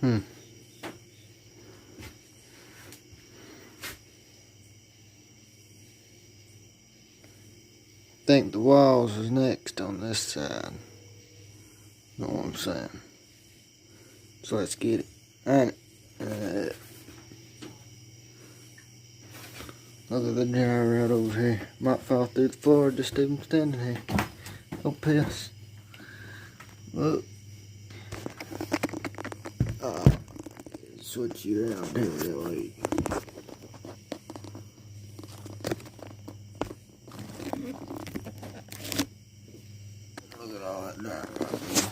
Hmm. Think the walls is next on this side. Know what I'm saying? So let's get it. And look at the dryer right over here. Might fall through the floor just even standing here. No piss. Look. Switch you around here that way. Look at all that dryer.